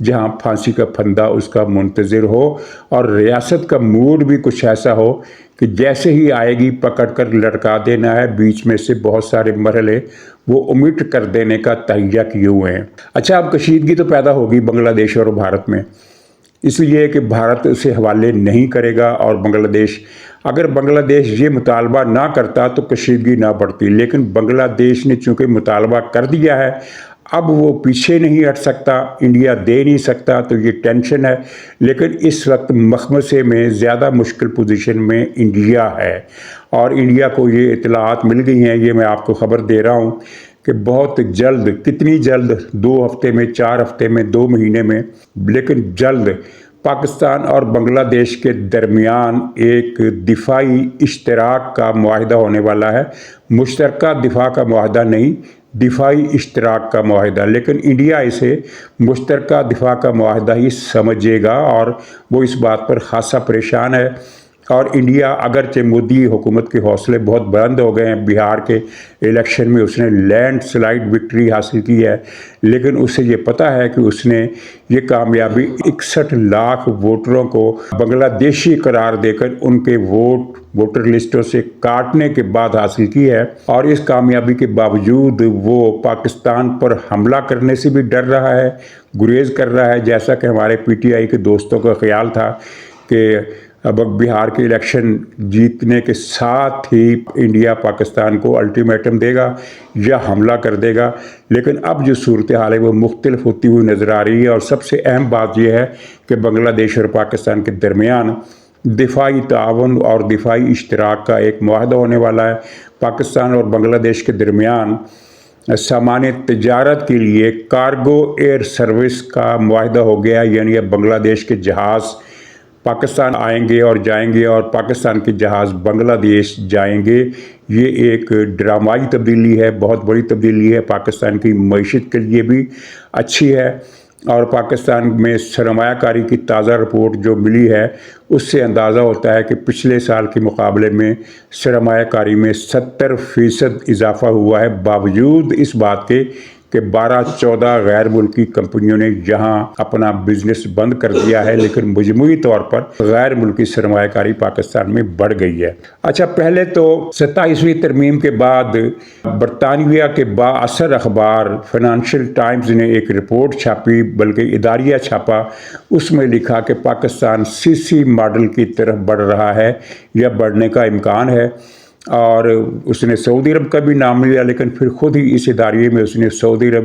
جہاں پھانسی کا پھندا اس کا منتظر ہو اور ریاست کا موڈ بھی کچھ ایسا ہو کہ جیسے ہی آئے گی پکڑ کر لٹکا دینا ہے، بیچ میں سے بہت سارے مرحلے وہ امٹ کر دینے کا تہیہ کیے ہوئے ہیں۔ اچھا، اب کشیدگی تو پیدا ہوگی بنگلہ دیش اور بھارت میں، اس لیے کہ بھارت اسے حوالے نہیں کرے گا، اور اگر بنگلہ دیش یہ مطالبہ نہ کرتا تو کشیدگی نہ بڑھتی، لیکن بنگلہ دیش نے چونکہ مطالبہ کر دیا ہے، اب وہ پیچھے نہیں ہٹ سکتا، انڈیا دے نہیں سکتا، تو یہ ٹینشن ہے۔ لیکن اس وقت مخمصے میں زیادہ مشکل پوزیشن میں انڈیا ہے، اور انڈیا کو یہ اطلاعات مل گئی ہیں، یہ میں آپ کو خبر دے رہا ہوں کہ بہت جلد، کتنی جلد، 2 ہفتے میں، 4 ہفتے میں، 2 مہینے میں، لیکن جلد پاکستان اور بنگلہ دیش کے درمیان ایک دفاعی اشتراک کا معاہدہ ہونے والا ہے۔ مشترکہ دفاع کا معاہدہ نہیں، دفاعی اشتراک کا معاہدہ، لیکن انڈیا اسے مشترکہ دفاع کا معاہدہ ہی سمجھے گا، اور وہ اس بات پر خاصا پریشان ہے۔ اور انڈیا، اگرچہ مودی حکومت کے حوصلے بہت بلند ہو گئے ہیں، بہار کے الیکشن میں اس نے لینڈ سلائڈ وکٹری حاصل کی ہے، لیکن اسے یہ پتہ ہے کہ اس نے یہ کامیابی 61 لاکھ ووٹروں کو بنگلہ دیشی قرار دے کر ان کے ووٹر لسٹوں سے کاٹنے کے بعد حاصل کی ہے، اور اس کامیابی کے باوجود وہ پاکستان پر حملہ کرنے سے بھی ڈر رہا ہے، گریز کر رہا ہے، جیسا کہ ہمارے پی ٹی آئی کے دوستوں کا خیال تھا کہ اب بہار کے الیکشن جیتنے کے ساتھ ہی انڈیا پاکستان کو الٹیمیٹم دے گا یا حملہ کر دے گا، لیکن اب جو صورتحال ہے وہ مختلف ہوتی ہوئی نظر آ رہی ہے، اور سب سے اہم بات یہ ہے کہ بنگلہ دیش اور پاکستان کے درمیان دفاعی تعاون اور دفاعی اشتراک کا ایک معاہدہ ہونے والا ہے۔ پاکستان اور بنگلہ دیش کے درمیان سامان تجارت کے لیے کارگو ایئر سروس کا معاہدہ ہو گیا، یعنی اب بنگلہ دیش کے جہاز پاکستان آئیں گے اور جائیں گے، اور پاکستان کے جہاز بنگلہ دیش جائیں گے۔ یہ ایک ڈرامائی تبدیلی ہے، بہت بڑی تبدیلی ہے، پاکستان کی معیشت کے لیے بھی اچھی ہے، اور پاکستان میں سرمایہ کاری کی تازہ رپورٹ جو ملی ہے اس سے اندازہ ہوتا ہے کہ پچھلے سال کے مقابلے میں سرمایہ کاری میں 70% اضافہ ہوا ہے، باوجود اس بات کے کہ 12-14 غیر ملکی کمپنیوں نے یہاں اپنا بزنس بند کر دیا ہے، لیکن مجموعی طور پر غیر ملکی سرمایہ کاری پاکستان میں بڑھ گئی ہے۔ اچھا، پہلے تو 27ویں ترمیم کے بعد برطانیہ کے بااثر اخبار فائنینشیل ٹائمز نے ایک رپورٹ چھاپی، بلکہ اداریہ چھاپا، اس میں لکھا کہ پاکستان CC ماڈل کی طرف بڑھ رہا ہے یا بڑھنے کا امکان ہے، اور اس نے سعودی عرب کا بھی نام لیا، لیکن پھر خود ہی اس اداریے میں اس نے سعودی عرب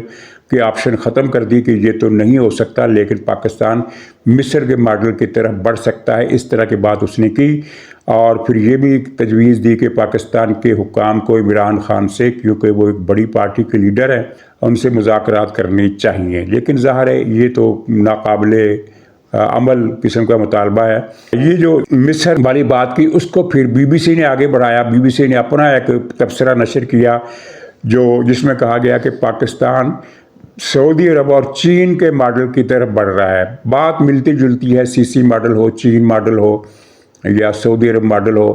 کے آپشن ختم کر دی کہ یہ تو نہیں ہو سکتا، لیکن پاکستان مصر کے ماڈل کی طرف بڑھ سکتا ہے، اس طرح کی بات اس نے کی، اور پھر یہ بھی تجویز دی کہ پاکستان کے حکام کو عمران خان سے، کیونکہ وہ ایک بڑی پارٹی کے لیڈر ہیں، ان سے مذاکرات کرنی چاہیے، لیکن ظاہر ہے یہ تو ناقابل عمل قسم کا مطالبہ ہے۔ یہ جو مصر والی بات کی، اس کو پھر BBC نے آگے بڑھایا، BBC نے اپنا ایک تبصرہ نشر کیا جس میں کہا گیا کہ پاکستان سعودی عرب اور چین کے ماڈل کی طرف بڑھ رہا ہے۔ بات ملتی جلتی ہے، CC ماڈل ہو، چین ماڈل ہو یا سعودی عرب ماڈل ہو،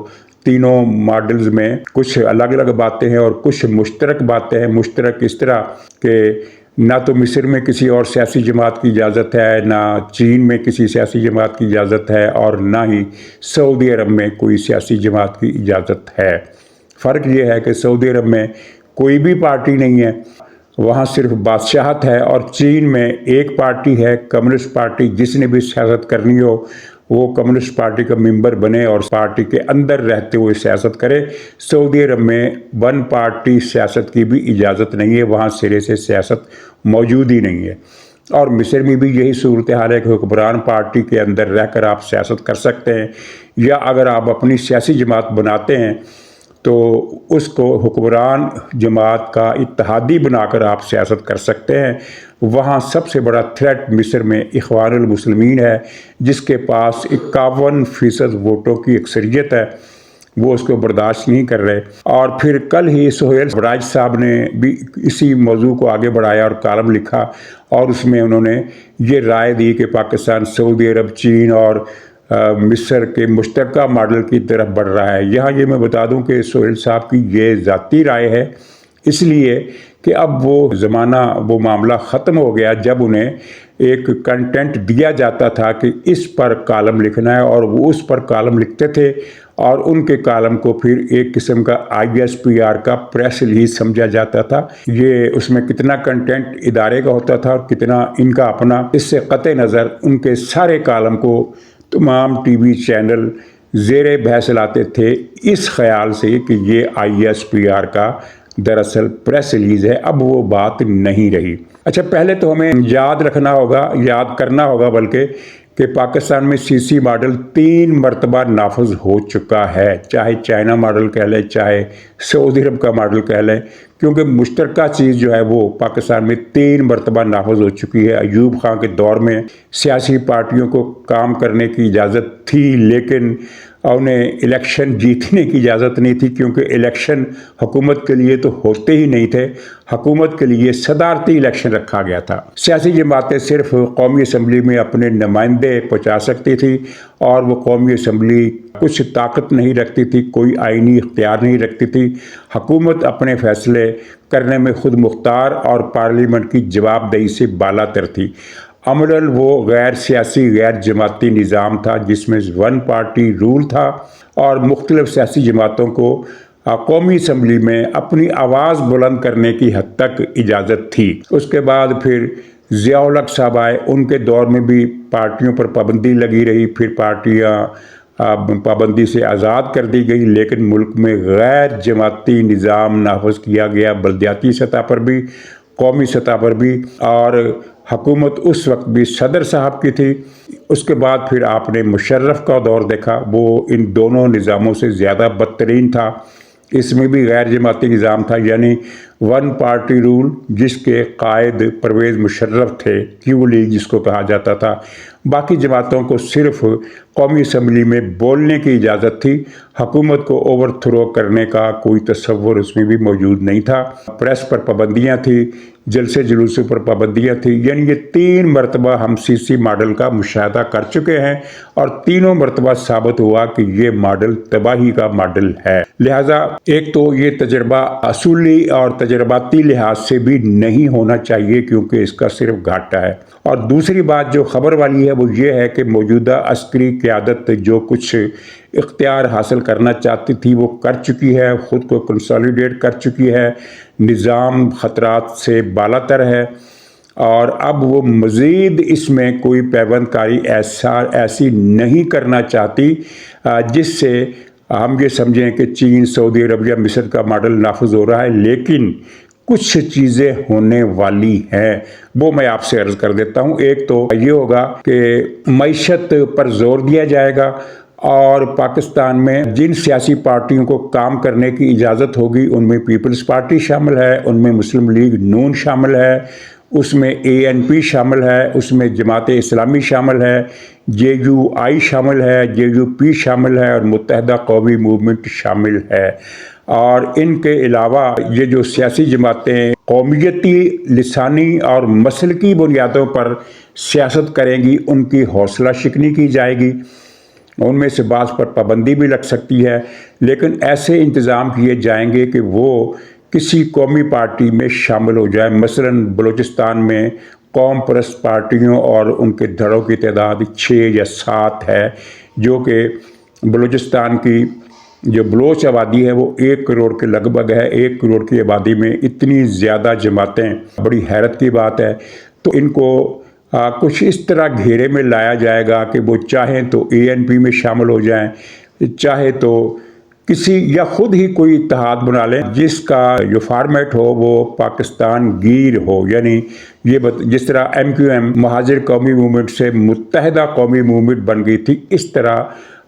تینوں ماڈلز میں کچھ الگ الگ باتیں ہیں اور کچھ مشترک باتیں ہیں۔ مشترک اس طرح کہ نہ تو مصر میں کسی اور سیاسی جماعت کی اجازت ہے، نہ چین میں کسی سیاسی جماعت کی اجازت ہے، اور نہ ہی سعودی عرب میں کوئی سیاسی جماعت کی اجازت ہے۔ فرق یہ ہے کہ سعودی عرب میں کوئی بھی پارٹی نہیں ہے، وہاں صرف بادشاہت ہے، اور چین میں ایک پارٹی ہے، کمیونسٹ پارٹی، جس نے بھی سیاست کرنی ہو وہ کمیونسٹ پارٹی کا ممبر بنے اور پارٹی کے اندر رہتے ہوئے سیاست کرے۔ سعودی عرب میں ون پارٹی سیاست کی بھی اجازت نہیں ہے، وہاں سرے سے سیاست موجود ہی نہیں ہے، اور مصر میں بھی یہی صورتحال ہے کہ حکمران پارٹی کے اندر رہ کر آپ سیاست کر سکتے ہیں، یا اگر آپ اپنی سیاسی جماعت بناتے ہیں تو اس کو حکمران جماعت کا اتحادی بنا کر آپ سیاست کر سکتے ہیں۔ وہاں سب سے بڑا تھریٹ مصر میں اخوان المسلمین ہے، جس کے پاس 51% ووٹوں کی اکثریت ہے، وہ اس کو برداشت نہیں کر رہے۔ اور پھر کل ہی سہیل براج صاحب نے بھی اسی موضوع کو آگے بڑھایا اور کالم لکھا، اور اس میں انہوں نے یہ رائے دی کہ پاکستان سعودی عرب، چین اور مصر کے مشترکہ ماڈل کی طرف بڑھ رہا ہے۔ یہاں یہ میں بتا دوں کہ سہیل صاحب کی یہ ذاتی رائے ہے، اس لیے کہ اب وہ زمانہ، وہ معاملہ ختم ہو گیا جب انہیں ایک کنٹینٹ دیا جاتا تھا کہ اس پر کالم لکھنا ہے، اور وہ اس پر کالم لکھتے تھے، اور ان کے کالم کو پھر ایک قسم کا ISPR کا پریس ریلیز سمجھا جاتا تھا۔ یہ اس میں کتنا کنٹینٹ ادارے کا ہوتا تھا اور کتنا ان کا اپنا، اس سے قطع نظر ان کے سارے کالم کو تمام ٹی وی چینل زیر بحث لاتے تھے، اس خیال سے کہ یہ ISPR کا دراصل پریس ریلیز ہے۔ اب وہ بات نہیں رہی۔ اچھا، پہلے تو ہمیں یاد کرنا ہوگا بلکہ کہ پاکستان میں CC ماڈل 3 مرتبہ نافذ ہو چکا ہے، چاہے چائنا ماڈل کہہ لیں، چاہے سعودی عرب کا ماڈل کہہ لیں، کیونکہ مشترکہ چیز جو ہے وہ پاکستان میں 3 مرتبہ نافذ ہو چکی ہے۔ ایوب خان کے دور میں سیاسی پارٹیوں کو کام کرنے کی اجازت تھی، لیکن انہیں الیکشن جیتنے کی اجازت نہیں تھی، کیونکہ الیکشن حکومت کے لیے تو ہوتے ہی نہیں تھے، حکومت کے لیے صدارتی الیکشن رکھا گیا تھا۔ سیاسی جماعتیں صرف قومی اسمبلی میں اپنے نمائندے پہنچا سکتی تھی، اور وہ قومی اسمبلی کچھ طاقت نہیں رکھتی تھی، کوئی آئینی اختیار نہیں رکھتی تھی۔ حکومت اپنے فیصلے کرنے میں خود مختار اور پارلیمنٹ کی جواب دہی سے بالا تر تھی۔ عملاً وہ غیر سیاسی غیر جماعتی نظام تھا جس میں 1 پارٹی رول تھا، اور مختلف سیاسی جماعتوں کو قومی اسمبلی میں اپنی آواز بلند کرنے کی حد تک اجازت تھی۔ اس کے بعد پھر ضیاء الحق صاحب آئے، ان کے دور میں بھی پارٹیوں پر پابندی لگی رہی، پھر پارٹیاں پابندی سے آزاد کر دی گئی، لیکن ملک میں غیر جماعتی نظام نافذ کیا گیا، بلدیاتی سطح پر بھی، قومی سطح پر بھی، اور حکومت اس وقت بھی صدر صاحب کی تھی۔ اس کے بعد پھر آپ نے مشرف کا دور دیکھا، وہ ان دونوں نظاموں سے زیادہ بدترین تھا۔ اس میں بھی غیر جماعتی نظام تھا، یعنی 1 پارٹی رول، جس کے قائد پرویز مشرف تھے، کیو لیگ جس کو کہا جاتا تھا۔ باقی جماعتوں کو صرف قومی اسمبلی میں بولنے کی اجازت تھی، حکومت کو اوور تھرو کرنے کا کوئی تصور اس میں بھی موجود نہیں تھا۔ پریس پر پابندیاں تھیں، جلسے جلوسوں پر پابندیاں تھیں، یعنی یہ 3 مرتبہ ہم CC ماڈل کا مشاہدہ کر چکے ہیں، اور تینوں مرتبہ ثابت ہوا کہ یہ ماڈل تباہی کا ماڈل ہے۔ لہٰذا ایک تو یہ تجربہ اصولی اور تجرباتی لحاظ سے بھی نہیں ہونا چاہیے، کیونکہ اس کا صرف گھاٹا ہے۔ اور دوسری بات جو خبر والی ہے وہ یہ ہے کہ موجودہ عسکری قیادت جو کچھ اختیار حاصل کرنا چاہتی تھی وہ کر چکی ہے، خود کو کنسالیڈیٹ کر چکی ہے، نظام خطرات سے بالا تر ہے، اور اب وہ مزید اس میں کوئی پیوند کاری ایسی نہیں کرنا چاہتی جس سے ہم یہ سمجھیں کہ چین، سعودی عرب یا مصر کا ماڈل نافذ ہو رہا ہے، لیکن کچھ چیزیں ہونے والی ہیں، وہ میں آپ سے عرض کر دیتا ہوں۔ ایک تو یہ ہوگا کہ معیشت پر زور دیا جائے گا، اور پاکستان میں جن سیاسی پارٹیوں کو کام کرنے کی اجازت ہوگی ان میں پیپلز پارٹی شامل ہے، ان میں مسلم لیگ نون شامل ہے، اس میں ANP شامل ہے، اس میں جماعت اسلامی شامل ہے، JUI شامل ہے، JUP شامل ہے، اور متحدہ قومی موومنٹ شامل ہے۔ اور ان کے علاوہ یہ جو سیاسی جماعتیں قومیتی، لسانی اور مسلکی بنیادوں پر سیاست کریں گی، ان کی حوصلہ شکنی کی جائے گی، ان میں سے بعض پر پابندی بھی لگ سکتی ہے، لیکن ایسے انتظام کیے جائیں گے کہ وہ کسی قومی پارٹی میں شامل ہو جائے۔ مثلاً بلوچستان میں قوم پرست پارٹیوں اور ان کے دھڑوں کی تعداد 6 یا 7 ہے، جو کہ بلوچستان کی جو بلوچ آبادی ہے وہ 1 کروڑ کے لگ بھگ ہے۔ 1 کروڑ کی آبادی میں اتنی زیادہ جماعتیں، بڑی حیرت کی بات ہے۔ تو ان کو کچھ اس طرح گھیرے میں لایا جائے گا کہ وہ چاہیں تو ANP میں شامل ہو جائیں، چاہے تو کسی یا خود ہی کوئی اتحاد بنا لیں جس کا جو فارمیٹ ہو وہ پاکستان گیر ہو، یعنی یہ جس طرح MQM مہاجر قومی موومنٹ سے متحدہ قومی موومنٹ بن گئی تھی، اس طرح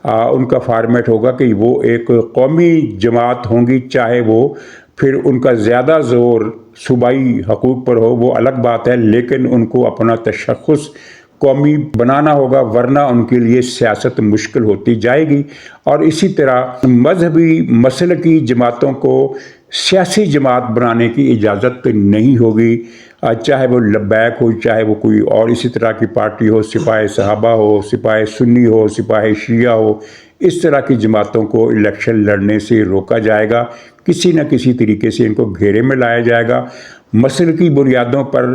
ان کا فارمیٹ ہوگا کہ وہ ایک قومی جماعت ہوں گی، چاہے وہ پھر ان کا زیادہ زور صوبائی حقوق پر ہو وہ الگ بات ہے، لیکن ان کو اپنا تشخص قومی بنانا ہوگا، ورنہ ان کے لیے سیاست مشکل ہوتی جائے گی۔ اور اسی طرح مذہبی مسلکی جماعتوں کو سیاسی جماعت بنانے کی اجازت نہیں ہوگی، چاہے وہ لبیک ہو، چاہے وہ کوئی اور اسی طرح کی پارٹی ہو، سپاہ صحابہ ہو، سپاہ سنی ہو، سپاہ شیعہ ہو، اس طرح کی جماعتوں کو الیکشن لڑنے سے روکا جائے گا، کسی نہ کسی طریقے سے ان کو گھیرے میں لایا جائے گا۔ مسلکی بنیادوں پر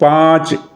5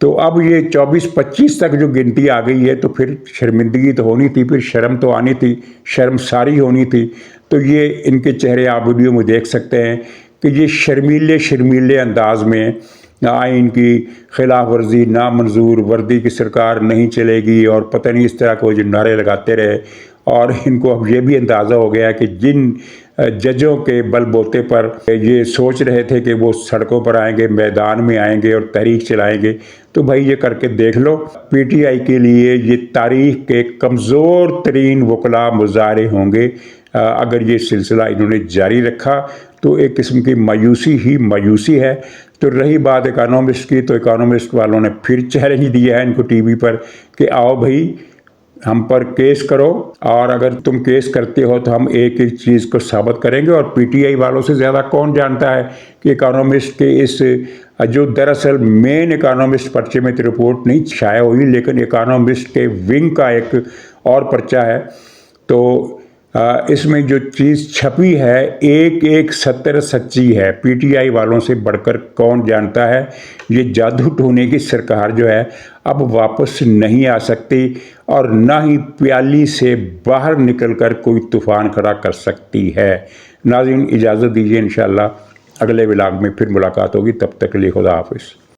تو اب یہ 24-25 تک جو گنتی آ گئی ہے تو پھر شرمندگی تو ہونی تھی، پھر شرم تو آنی تھی، شرم ساری ہونی تھی. تو یہ ان کے چہرے آپ ویڈیو میں دیکھ سکتے ہیں کہ یہ شرمیلے انداز میں آئین کی خلاف ورزی نامنظور، وردی کی سرکار نہیں چلے گی، اور پتہ نہیں اس طرح کو جو نعرے لگاتے رہے. اور ان کو اب یہ بھی اندازہ ہو گیا کہ جن ججوں کے بل بوتے پر یہ سوچ رہے تھے کہ وہ سڑکوں پر آئیں گے، میدان میں آئیں گے اور تحریک چلائیں گے، تو بھائی یہ کر کے دیکھ لو. پی ٹی آئی کے لیے یہ تاریخ کے کمزور ترین وکلاء مظاہرے ہوں گے اگر یہ سلسلہ انہوں نے جاری رکھا. تو ایک قسم کی مایوسی ہی مایوسی ہے. تو رہی بات اکانومسٹ کی، تو اکانومسٹ والوں نے پھر چیلنج دیا ہے ان کو ٹی وی پر کہ آؤ بھائی ہم پر کیس کرو، اور اگر تم کیس کرتے ہو تو ہم ایک ایک چیز کو ثابت کریں گے. اور پی ٹی آئی والوں سے زیادہ کون جانتا ہے کہ اکانومسٹ کے اس جو دراصل مین اکانومسٹ پرچے میں رپورٹ نہیں شائع ہوئی، لیکن اکانومسٹ کے ونگ کا ایک اور پرچہ ہے. تو اس میں جو چیز چھپی ہے ایک ایک سطر سچی ہے. پی ٹی آئی والوں سے بڑھ کر کون جانتا ہے یہ جادو ٹونے کی سرکار جو ہے اب واپس نہیں آ سکتی، اور نہ ہی پیالی سے باہر نکل کر کوئی طوفان کھڑا کر سکتی ہے. ناظرین اجازت دیجیے، انشاءاللہ اگلے ولاگ میں پھر ملاقات ہوگی. تب تک کے لیے خدا حافظ.